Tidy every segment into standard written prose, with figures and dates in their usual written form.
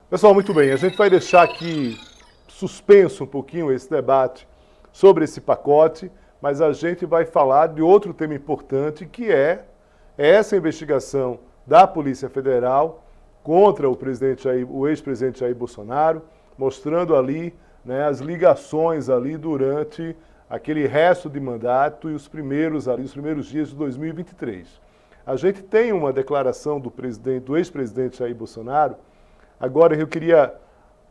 Pessoal, muito bem. A gente vai deixar aqui suspenso um pouquinho esse debate sobre esse pacote, mas a gente vai falar de outro tema importante, que é essa investigação da Polícia Federal contra o ex-presidente Jair Bolsonaro, mostrando ali, né, as ligações ali durante aquele resto de mandato e os primeiros dias de 2023. A gente tem uma declaração do ex-presidente Jair Bolsonaro. Agora eu queria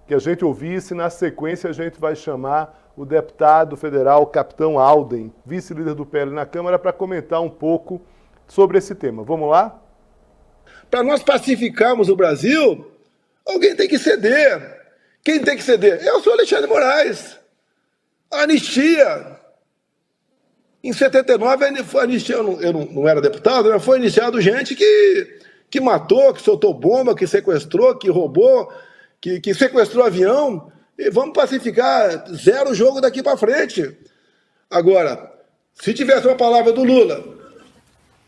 que a gente ouvisse, na sequência a gente vai chamar o deputado federal Capitão Alden, vice-líder do PL na Câmara, para comentar um pouco sobre esse tema. Vamos lá? Para nós pacificarmos o Brasil, alguém tem que ceder. Quem tem que ceder? É o senhor Alexandre de Moraes. A anistia. Em 79, foi anistia, eu não era deputado, mas foi iniciado gente que matou, que soltou bomba, que sequestrou, que roubou, que sequestrou avião. E vamos pacificar, zero jogo daqui para frente. Agora, se tivesse uma palavra do Lula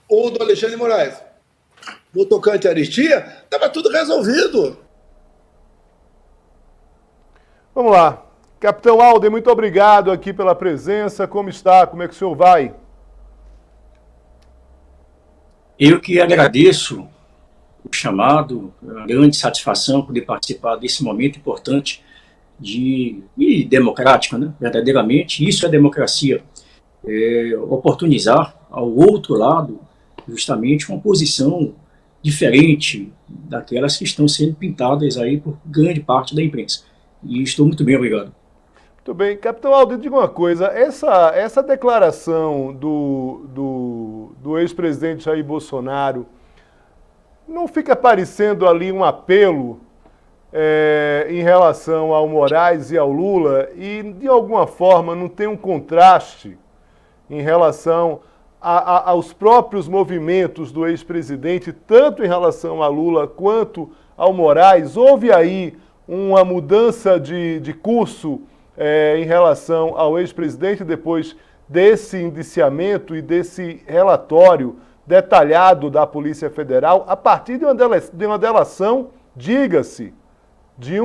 ou do Alexandre de Moraes no tocante à anistia, estava tudo resolvido. Vamos lá. Capitão Alden, muito obrigado aqui pela presença. Como está? Como é que o senhor vai? Eu que agradeço o chamado, uma grande satisfação poder participar desse momento importante e democrático, né? Verdadeiramente, isso é democracia. Oportunizar ao outro lado justamente uma posição diferente daquelas que estão sendo pintadas aí por grande parte da imprensa. E estou muito bem, obrigado. Muito bem. Capitão Alden, diga uma coisa, essa declaração do ex-presidente Jair Bolsonaro não fica parecendo ali um apelo em relação ao Moraes e ao Lula e, de alguma forma, não tem um contraste em relação aos próprios movimentos do ex-presidente, tanto em relação a Lula quanto ao Moraes? Houve aí uma mudança de curso em relação ao ex-presidente depois desse indiciamento e desse relatório detalhado da Polícia Federal, a partir de uma delação, diga-se, de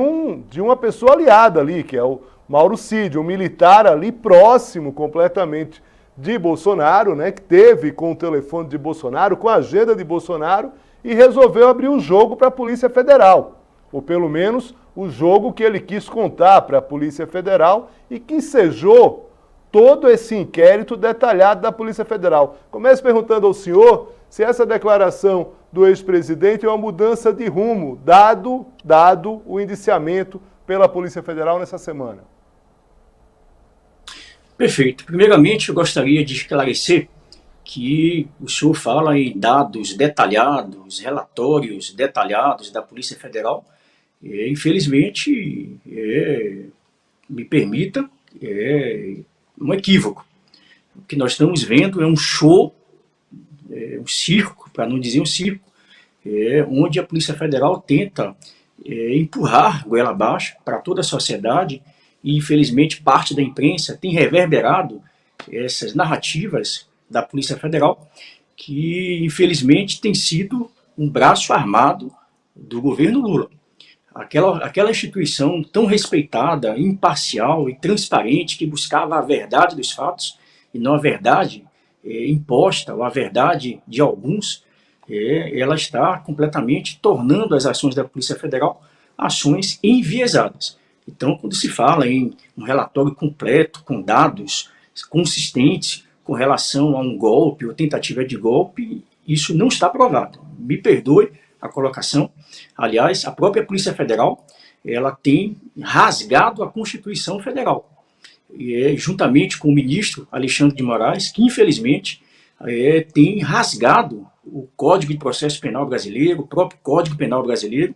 uma pessoa aliada ali, que é o Mauro Cid, um militar ali próximo completamente de Bolsonaro, né, que teve com o telefone de Bolsonaro, com a agenda de Bolsonaro, e resolveu abrir o jogo para a Polícia Federal, ou pelo menos o jogo que ele quis contar para a Polícia Federal e que ensejou todo esse inquérito detalhado da Polícia Federal. Começo perguntando ao senhor se essa declaração do ex-presidente é uma mudança de rumo, dado o indiciamento pela Polícia Federal nessa semana. Perfeito. Primeiramente, eu gostaria de esclarecer que o senhor fala em dados detalhados, relatórios detalhados da Polícia Federal. Infelizmente, me permita, um equívoco. O que nós estamos vendo é um show, um circo, para não dizer um circo, onde a Polícia Federal tenta empurrar goela abaixo para toda a sociedade e, infelizmente, parte da imprensa tem reverberado essas narrativas da Polícia Federal que, infelizmente, tem sido um braço armado do governo Lula. Aquela instituição tão respeitada, imparcial e transparente que buscava a verdade dos fatos e não a verdade imposta ou a verdade de alguns, ela está completamente tornando as ações da Polícia Federal ações enviesadas. Então, quando se fala em um relatório completo, com dados consistentes com relação a um golpe ou tentativa de golpe, isso não está provado. Me perdoe a colocação. Aliás, a própria Polícia Federal, ela tem rasgado a Constituição Federal, juntamente com o ministro Alexandre de Moraes, que infelizmente tem rasgado o Código de Processo Penal brasileiro, o próprio Código Penal brasileiro,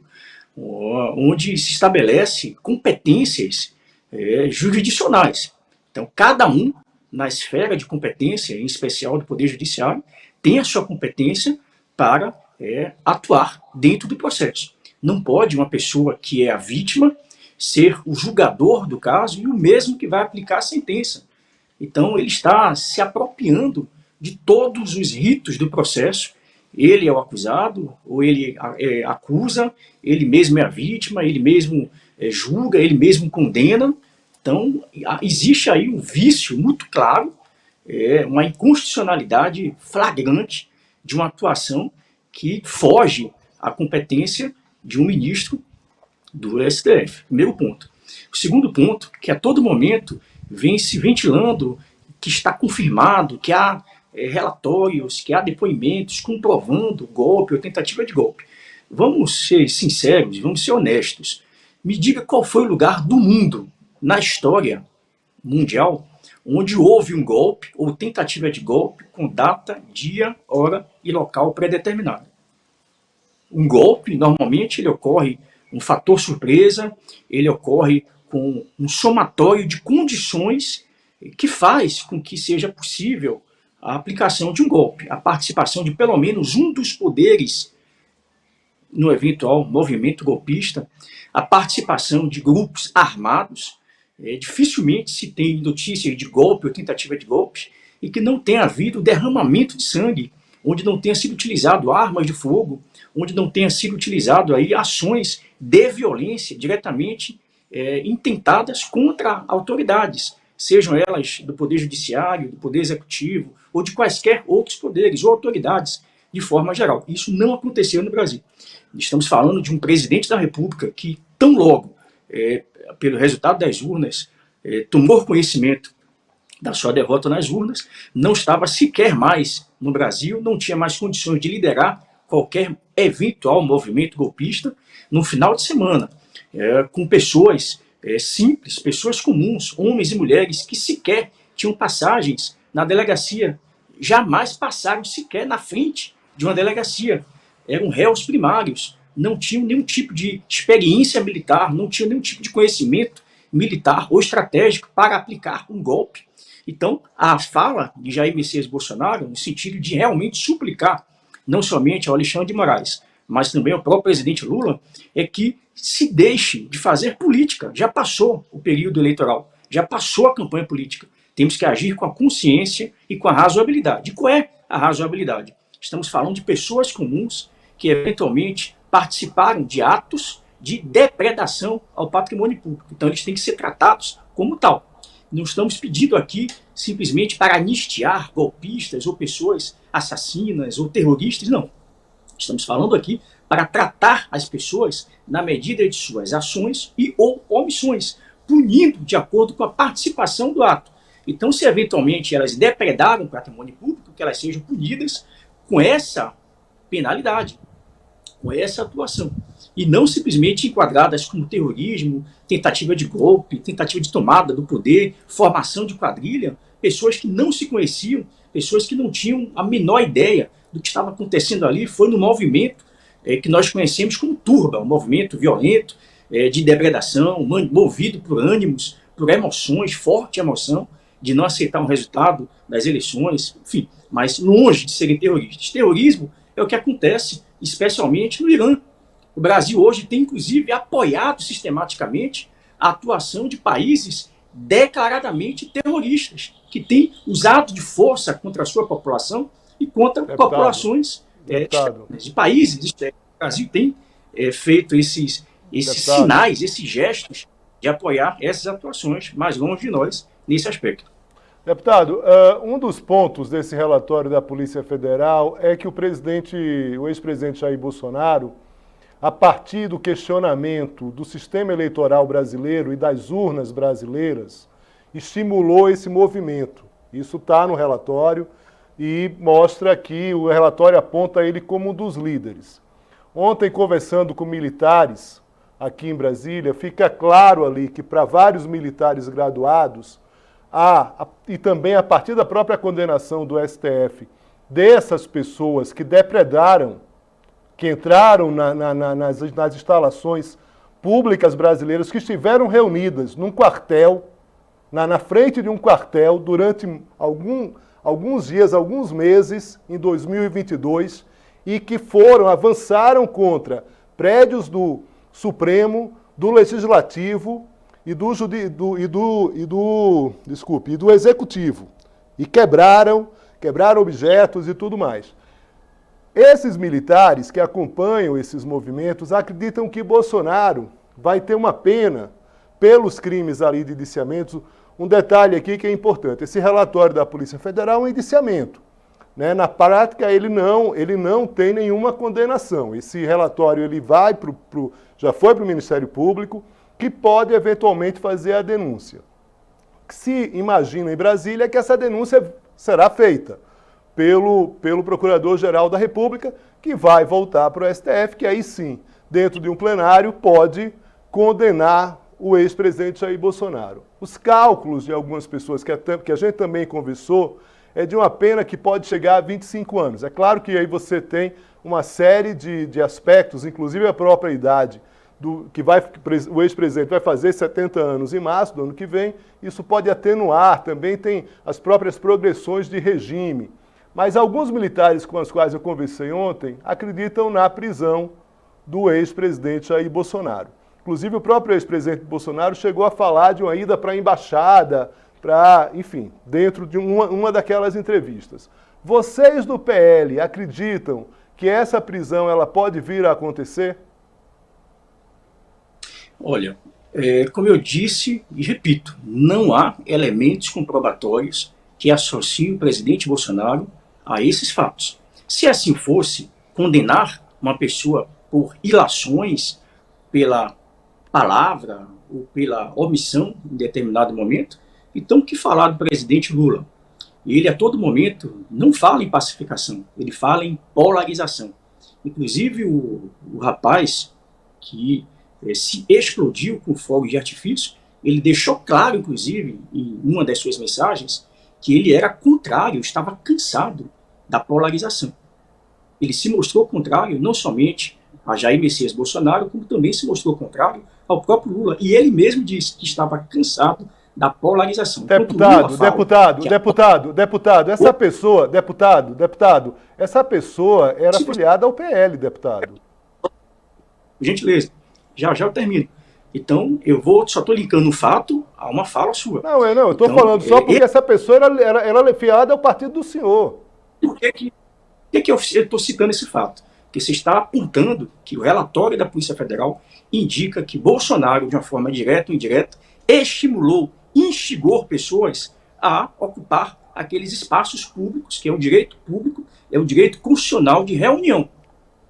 onde se estabelece competências jurisdicionais. Então, cada um, na esfera de competência, em especial do Poder Judiciário, tem a sua competência para atuar dentro do processo. Não pode uma pessoa que é a vítima ser o julgador do caso e o mesmo que vai aplicar a sentença. Então, ele está se apropriando de todos os ritos do processo Ele é o acusado, ou ele acusa, ele mesmo é a vítima, ele mesmo julga, ele mesmo condena. Então, existe aí um vício muito claro, uma inconstitucionalidade flagrante de uma atuação que foge à competência de um ministro do STF. Primeiro ponto. O segundo ponto, que a todo momento vem se ventilando, que está confirmado, que há relatórios, que há depoimentos comprovando golpe ou tentativa de golpe. Vamos ser sinceros, vamos ser honestos. Me diga qual foi o lugar do mundo, na história mundial, onde houve um golpe ou tentativa de golpe com data, dia, hora e local pré-determinado. Um golpe, normalmente, ele ocorre um fator surpresa, ele ocorre com um somatório de condições que faz com que seja possível a aplicação de um golpe, a participação de pelo menos um dos poderes no eventual movimento golpista, a participação de grupos armados. Dificilmente se tem notícias de golpe ou tentativa de golpe e que não tenha havido derramamento de sangue, onde não tenha sido utilizado armas de fogo, onde não tenha sido utilizado aí ações de violência diretamente intentadas contra autoridades, sejam elas do Poder Judiciário, do Poder Executivo, ou de quaisquer outros poderes ou autoridades, de forma geral. Isso não aconteceu no Brasil. Estamos falando de um presidente da República que, tão logo, pelo resultado das urnas, tomou conhecimento da sua derrota nas urnas, não estava sequer mais no Brasil, não tinha mais condições de liderar qualquer eventual movimento golpista no final de semana, com pessoas simples, pessoas comuns, homens e mulheres que sequer tinham passagens na delegacia, jamais passaram sequer na frente de uma delegacia, eram réus primários, não tinham nenhum tipo de experiência militar, não tinham nenhum tipo de conhecimento militar ou estratégico para aplicar um golpe. Então, a fala de Jair Messias Bolsonaro, no sentido de realmente suplicar, não somente ao Alexandre de Moraes, mas também ao próprio presidente Lula, é que se deixe de fazer política. Já passou o período eleitoral, já passou a campanha política. Temos que agir com a consciência e com a razoabilidade. E qual é a razoabilidade? Estamos falando de pessoas comuns que eventualmente participaram de atos de depredação ao patrimônio público. Então eles têm que ser tratados como tal. Não estamos pedindo aqui simplesmente para anistiar golpistas ou pessoas assassinas ou terroristas, não. Estamos falando aqui para tratar as pessoas na medida de suas ações e ou omissões, punindo de acordo com a participação do ato. Então, se eventualmente elas depredaram o patrimônio público, que elas sejam punidas com essa penalidade, com essa atuação. E não simplesmente enquadradas como terrorismo, tentativa de golpe, tentativa de tomada do poder, formação de quadrilha, pessoas que não se conheciam, pessoas que não tinham a menor ideia do que estava acontecendo ali. Foi no movimento que nós conhecemos como turba, um movimento violento, de depredação, movido por ânimos, por emoções, forte emoção, de não aceitar um resultado das eleições, enfim, mas longe de serem terroristas. Terrorismo é o que acontece especialmente no Irã. O Brasil hoje tem, inclusive, apoiado sistematicamente a atuação de países declaradamente terroristas, que têm usado de força contra a sua população e contra populações de países. O Brasil tem feito esses sinais, esses gestos de apoiar essas atuações, mais longe de nós nesse aspecto. Deputado, um dos pontos desse relatório da Polícia Federal é que o ex-presidente Jair Bolsonaro, a partir do questionamento do sistema eleitoral brasileiro e das urnas brasileiras, estimulou esse movimento. Isso está no relatório e mostra que o relatório aponta ele como um dos líderes. Ontem, conversando com militares aqui em Brasília, fica claro ali que para vários militares graduados, e também a partir da própria condenação do STF, dessas pessoas que depredaram, que entraram nas instalações públicas brasileiras, que estiveram reunidas num quartel, na frente de um quartel, durante alguns dias, alguns meses, em 2022, e que avançaram contra prédios do Supremo, do Legislativo e do Executivo. E quebraram objetos e tudo mais. Esses militares que acompanham esses movimentos acreditam que Bolsonaro vai ter uma pena pelos crimes ali de indiciamento. Um detalhe aqui que é importante, esse relatório da Polícia Federal é um indiciamento, né? Na prática, ele não tem nenhuma condenação. Esse relatório ele vai já foi para o Ministério Público, que pode eventualmente fazer a denúncia. O que se imagina em Brasília é que essa denúncia será feita pelo Procurador-Geral da República, que vai voltar para o STF, que aí sim, dentro de um plenário, pode condenar o ex-presidente Jair Bolsonaro. Os cálculos de algumas pessoas que a gente também conversou é de uma pena que pode chegar a 25 anos. É claro que aí você tem uma série de aspectos, inclusive a própria idade, o ex-presidente vai fazer 70 anos em março do ano que vem, isso pode atenuar, também tem as próprias progressões de regime. Mas alguns militares com os quais eu conversei ontem acreditam na prisão do ex-presidente Jair Bolsonaro. Inclusive, o próprio ex-presidente Bolsonaro chegou a falar de uma ida para a embaixada, enfim, dentro de uma daquelas entrevistas. Vocês do PL acreditam que essa prisão ela pode vir a acontecer? Olha, como eu disse e repito, não há elementos comprobatórios que associem o presidente Bolsonaro a esses fatos. Se assim fosse, condenar uma pessoa por ilações, pela palavra ou pela omissão em determinado momento, então o que falar do presidente Lula? Ele a todo momento não fala em pacificação, ele fala em polarização. Inclusive o rapaz que se explodiu com fogo de artifício, ele deixou claro, inclusive, em uma das suas mensagens, que ele era contrário, estava cansado da polarização. Ele se mostrou contrário não somente a Jair Messias Bolsonaro, como também se mostrou contrário ao próprio Lula. E ele mesmo disse que estava cansado da polarização. Deputado, essa pessoa era afiliada ao PL, deputado. Gentileza, já eu termino. Então, só estou linkando um fato a uma fala sua. Eu estou falando só porque essa pessoa era afiliada ao partido do senhor. Por que eu estou citando esse fato? Porque você está apontando que o relatório da Polícia Federal indica que Bolsonaro, de uma forma direta ou indireta, instigou pessoas a ocupar aqueles espaços públicos, que é um direito público, é um direito constitucional de reunião,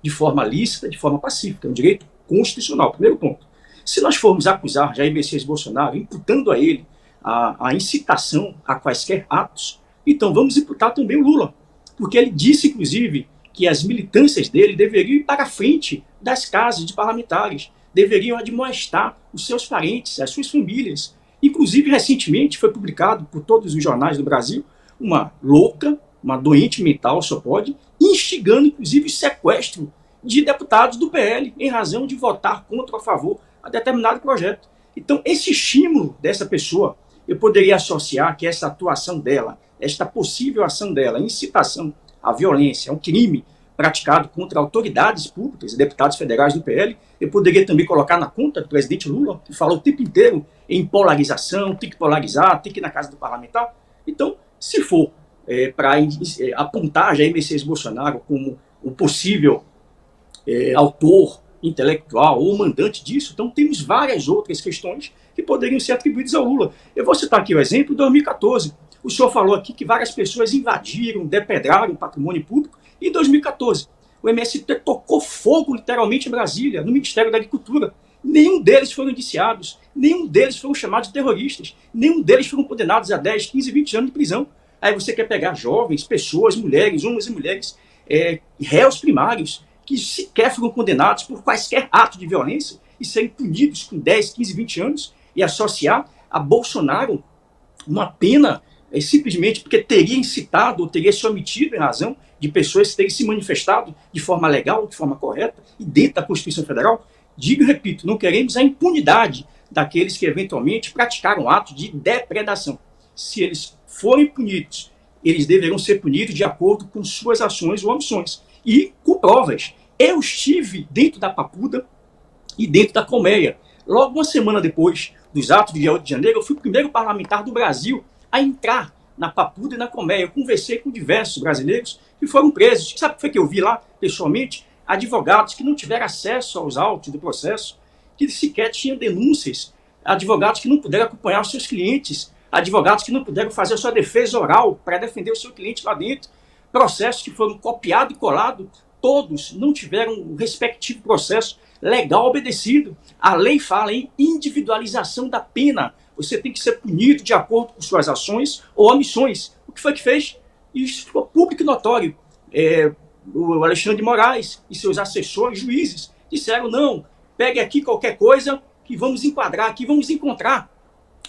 de forma lícita, de forma pacífica, é um direito constitucional. Primeiro ponto. Se nós formos acusar Jair Messias Bolsonaro, imputando a ele a incitação a quaisquer atos, então vamos imputar também o Lula. Porque ele disse, inclusive, que as militâncias dele deveriam ir para a frente das casas de parlamentares, deveriam admoestar os seus parentes, as suas famílias. Inclusive, recentemente, foi publicado por todos os jornais do Brasil uma louca, uma doente mental, só pode, instigando, inclusive, o sequestro de deputados do PL, em razão de votar contra ou a favor a determinado projeto. Então, esse estímulo dessa pessoa, eu poderia associar que essa atuação dela, esta possível ação dela, incitação à violência, a um crime praticado contra autoridades públicas e deputados federais do PL, eu poderia também colocar na conta do presidente Lula, que falou o tempo inteiro em polarização, tem que polarizar, tem que ir na casa do parlamentar. Então, se for para apontar Jair Messias Bolsonaro como o possível autor intelectual ou mandante disso, então temos várias outras questões que poderiam ser atribuídas ao Lula. Eu vou citar aqui o exemplo de 2014. O senhor falou aqui que várias pessoas invadiram, depedraram o patrimônio público em 2014. O MST tocou fogo, literalmente, em Brasília, no Ministério da Agricultura. Nenhum deles foram indiciados, nenhum deles foram chamados de terroristas, nenhum deles foram condenados a 10, 15, 20 anos de prisão. Aí você quer pegar jovens, pessoas, mulheres, homens e mulheres, réus primários, que sequer foram condenados por quaisquer ato de violência e serem punidos com 10, 15, 20 anos e associar a Bolsonaro uma pena simplesmente porque teria incitado ou teria se omitido em razão de pessoas terem se manifestado de forma legal, de forma correta e dentro da Constituição Federal. Digo e repito, não queremos a impunidade daqueles que eventualmente praticaram atos de depredação. Se eles forem punidos, eles deverão ser punidos de acordo com suas ações ou omissões e com provas. Eu estive dentro da Papuda e dentro da Colmeia. Logo uma semana depois dos atos de 8 de janeiro, eu fui o primeiro parlamentar do Brasil a entrar na Papuda e na Colmeia. Eu conversei com diversos brasileiros que foram presos. Sabe o que foi que eu vi lá, pessoalmente? Advogados que não tiveram acesso aos autos do processo, que sequer tinham denúncias, advogados que não puderam acompanhar os seus clientes, advogados que não puderam fazer a sua defesa oral para defender o seu cliente lá dentro, processos que foram copiados e colados, todos não tiveram o respectivo processo legal obedecido. A lei fala em individualização da pena. Você tem que ser punido de acordo com suas ações ou omissões. O que foi que fez? Isso ficou público e notório. O Alexandre de Moraes e seus assessores, juízes, disseram, não, pegue aqui qualquer coisa que vamos enquadrar aqui, vamos encontrar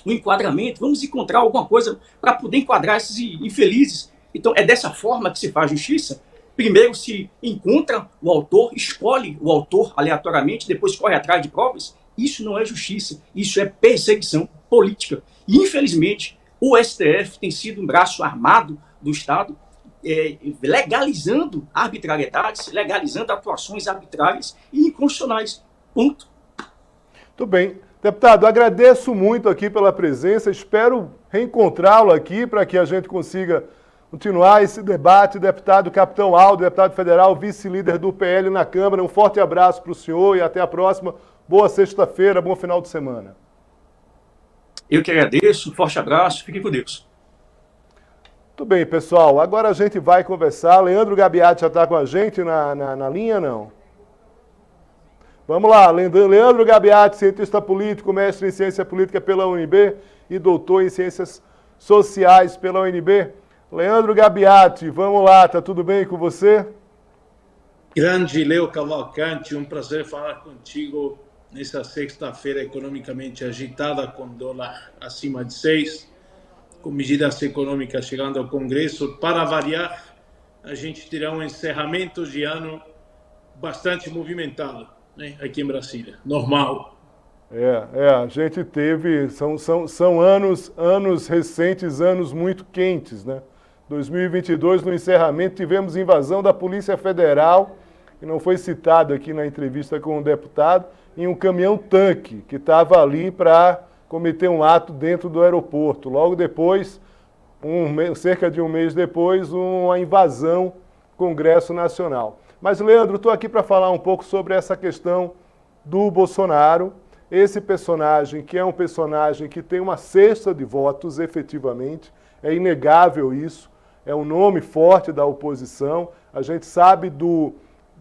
um enquadramento, vamos encontrar alguma coisa para poder enquadrar esses infelizes. Então, é dessa forma que se faz justiça. Primeiro se encontra o autor, escolhe o autor aleatoriamente, depois corre atrás de provas. Isso não é justiça, isso é perseguição política. E, infelizmente, o STF tem sido um braço armado do Estado, legalizando arbitrariedades, legalizando atuações arbitrárias e inconstitucionais. Ponto. Muito bem. Deputado, agradeço muito aqui pela presença, espero reencontrá-lo aqui para que a gente consiga continuar esse debate. Deputado Capitão Aldo, deputado federal, vice-líder do PL na Câmara, um forte abraço para o senhor e até a próxima. Boa sexta-feira, bom final de semana. Eu que agradeço, um forte abraço, fiquem com Deus. Muito bem, pessoal, agora a gente vai conversar. Leandro Gabiati já está com a gente na linha, não? Vamos lá, Leandro Gabiati, cientista político, mestre em ciência política pela UNB e doutor em ciências sociais pela UNB. Leandro Gabiati, vamos lá, tá tudo bem com você? Grande Leo Cavalcante, um prazer falar contigo nessa sexta-feira economicamente agitada, com dólar acima de 6, com medidas econômicas chegando ao Congresso. Para variar, a gente terá um encerramento de ano bastante movimentado, né, aqui em Brasília, normal. A gente teve, são anos recentes, anos muito quentes, né? 2022, no encerramento, tivemos invasão da Polícia Federal, que não foi citado aqui na entrevista com o deputado, em um caminhão-tanque que estava ali para cometer um ato dentro do aeroporto. Logo depois, cerca de um mês depois, uma invasão ao Congresso Nacional. Mas, Leandro, estou aqui para falar um pouco sobre essa questão do Bolsonaro, esse personagem que é um personagem que tem uma cesta de votos, efetivamente, é inegável isso, é um nome forte da oposição, a gente sabe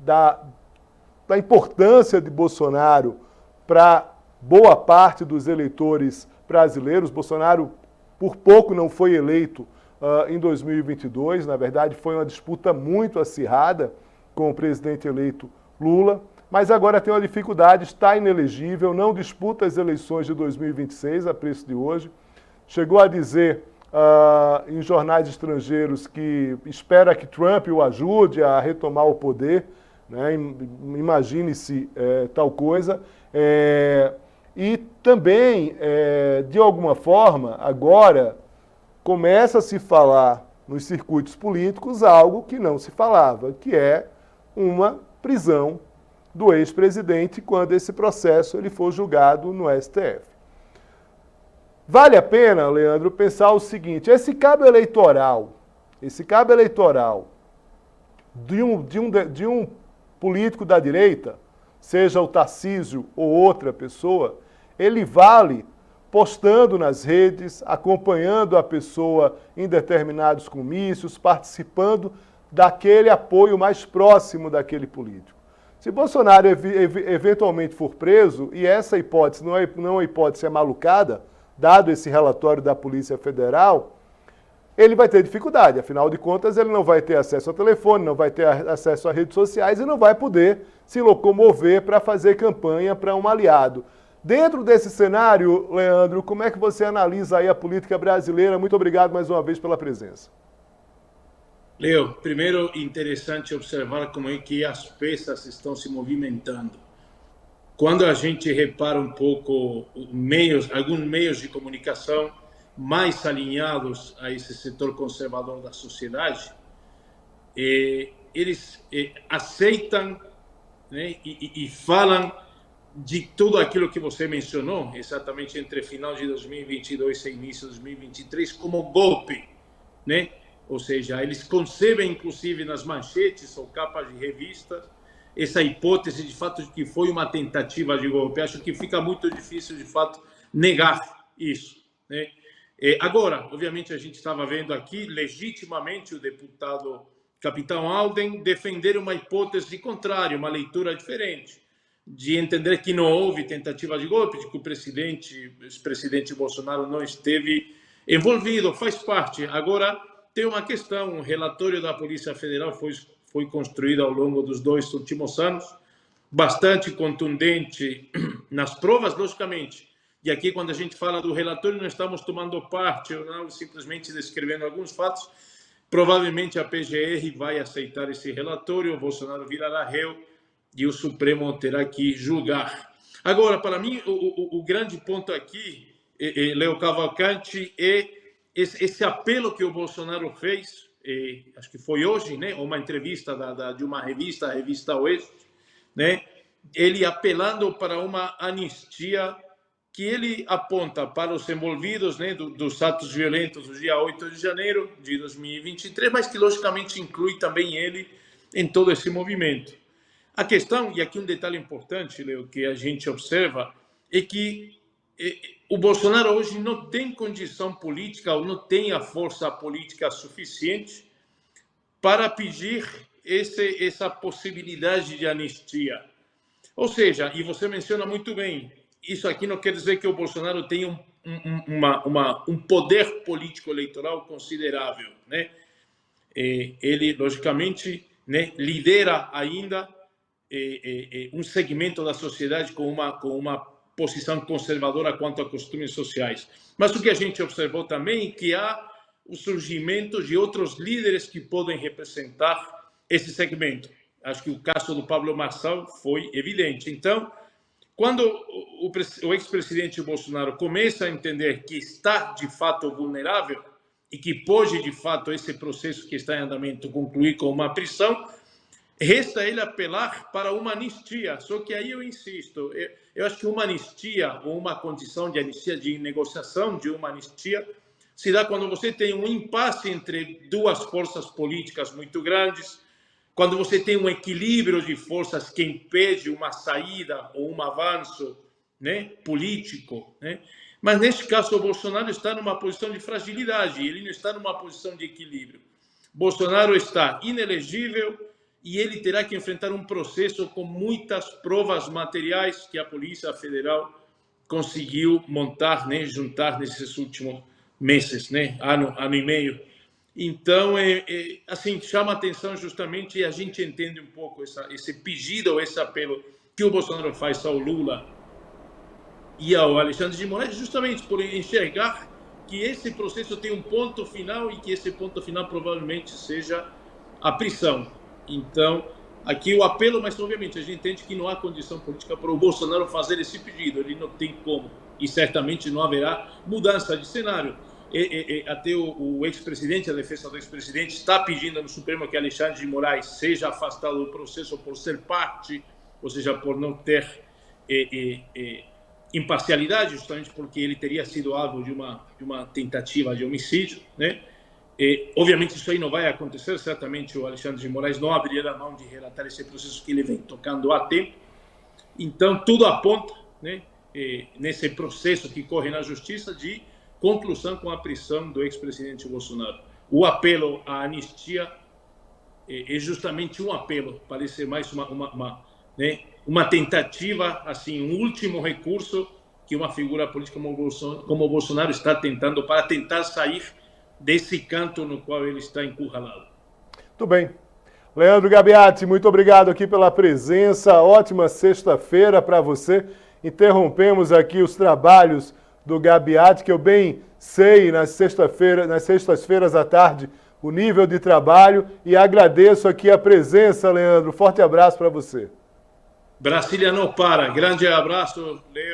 da importância de Bolsonaro para boa parte dos eleitores brasileiros. Bolsonaro, por pouco, não foi eleito em 2022, na verdade foi uma disputa muito acirrada com o presidente eleito Lula, mas agora tem uma dificuldade, está inelegível, não disputa as eleições de 2026, a preço de hoje. Chegou a dizer em jornais estrangeiros que espera que Trump o ajude a retomar o poder, né? Imagine-se tal coisa. E também, de alguma forma, agora começa a se falar nos circuitos políticos algo que não se falava, que é uma prisão do ex-presidente quando esse processo ele for julgado no STF. Vale a pena, Leandro, pensar o seguinte, esse cabo eleitoral de um político da direita, seja o Tarcísio ou outra pessoa, ele vale postando nas redes, acompanhando a pessoa em determinados comícios, participando daquele apoio mais próximo daquele político. Se Bolsonaro eventualmente for preso, e essa hipótese não é uma hipótese malucada, dado esse relatório da Polícia Federal, ele vai ter dificuldade. Afinal de contas, ele não vai ter acesso ao telefone, não vai ter acesso às redes sociais e não vai poder se locomover para fazer campanha para um aliado. Dentro desse cenário, Leandro, como é que você analisa aí a política brasileira? Muito obrigado mais uma vez pela presença. Leo, primeiro interessante observar como é que as peças estão se movimentando. Quando a gente repara um pouco alguns meios de comunicação mais alinhados a esse setor conservador da sociedade, eles aceitam, né, e falam de tudo aquilo que você mencionou, exatamente entre final de 2022 e início de 2023, como golpe, né? ou seja, eles concebem, inclusive, nas manchetes ou capas de revistas, essa hipótese, de fato, de que foi uma tentativa de golpe. Acho que fica muito difícil, de fato, negar isso, né? Agora, obviamente, a gente estava vendo aqui, legitimamente, o deputado Capitão Alden defender uma hipótese contrária, uma leitura diferente, de entender que não houve tentativa de golpe, de que o ex-presidente Bolsonaro não esteve envolvido, faz parte. Agora, tem uma questão, um relatório da Polícia Federal foi construído ao longo dos 2 últimos anos, bastante contundente nas provas, logicamente. E aqui, quando a gente fala do relatório, não estamos tomando parte, não, simplesmente descrevendo alguns fatos. Provavelmente a PGR vai aceitar esse relatório, o Bolsonaro virará réu e o Supremo terá que julgar. Agora, para mim, o grande ponto aqui, Leo Cavalcante, é esse apelo que o Bolsonaro fez, acho que foi hoje, né, uma entrevista de uma revista, a Revista Oeste, né, ele apelando para uma anistia que ele aponta para os envolvidos, né, dos atos violentos do dia 8 de janeiro de 2023, mas que logicamente inclui também ele em todo esse movimento. A questão, e aqui um detalhe importante, Leo, que a gente observa, é que o Bolsonaro hoje não tem condição política ou não tem a força política suficiente para pedir essa possibilidade de anistia. Ou seja, e você menciona muito bem, isso aqui não quer dizer que o Bolsonaro tenha um poder político eleitoral considerável, né? Ele, logicamente, né, lidera ainda um segmento da sociedade com uma posição conservadora quanto a costumes sociais. Mas o que a gente observou também é que há o surgimento de outros líderes que podem representar esse segmento. Acho que o caso do Pablo Marçal foi evidente. Então, quando o ex-presidente Bolsonaro começa a entender que está, de fato, vulnerável e que pode, de fato, esse processo que está em andamento concluir com uma prisão, resta ele apelar para uma anistia. Só que aí eu insisto, eu acho que uma anistia ou uma condição de anistia, de negociação de uma anistia, se dá quando você tem um impasse entre duas forças políticas muito grandes, quando você tem um equilíbrio de forças que impede uma saída ou um avanço, né, político, né? Mas, neste caso, o Bolsonaro está numa posição de fragilidade, ele não está numa posição de equilíbrio. Bolsonaro está inelegível e ele terá que enfrentar um processo com muitas provas materiais que a Polícia Federal conseguiu montar, né, juntar nesses últimos meses, né, ano e meio. Então, assim, chama atenção justamente, e a gente entende um pouco esse pedido, esse apelo que o Bolsonaro faz ao Lula e ao Alexandre de Moraes, justamente por enxergar que esse processo tem um ponto final e que esse ponto final provavelmente seja a prisão. Então, aqui o apelo, mas obviamente a gente entende que não há condição política para o Bolsonaro fazer esse pedido, ele não tem como, e certamente não haverá mudança de cenário. Até o ex-presidente, a defesa do ex-presidente, está pedindo no Supremo que Alexandre de Moraes seja afastado do processo por ser parte, ou seja, por não ter imparcialidade, justamente porque ele teria sido alvo de uma tentativa de homicídio, né? Obviamente isso aí não vai acontecer, certamente o Alexandre de Moraes não abriria a mão de relatar esse processo que ele vem tocando há tempo. Então, tudo aponta, né, nesse processo que corre na justiça de conclusão com a prisão do ex-presidente Bolsonaro. O apelo à anistia é justamente um apelo, parece mais uma tentativa, assim, um último recurso que uma figura política como o Bolsonaro está tentando para tentar sair desse canto no qual ele está encurralado. Muito bem. Leandro Gabiati, muito obrigado aqui pela presença. Ótima sexta-feira para você. Interrompemos aqui os trabalhos do Gabiati, que eu bem sei nas sextas-feiras à tarde o nível de trabalho, e agradeço aqui a presença, Leandro. Forte abraço para você. Brasília não para. Grande abraço, Leo.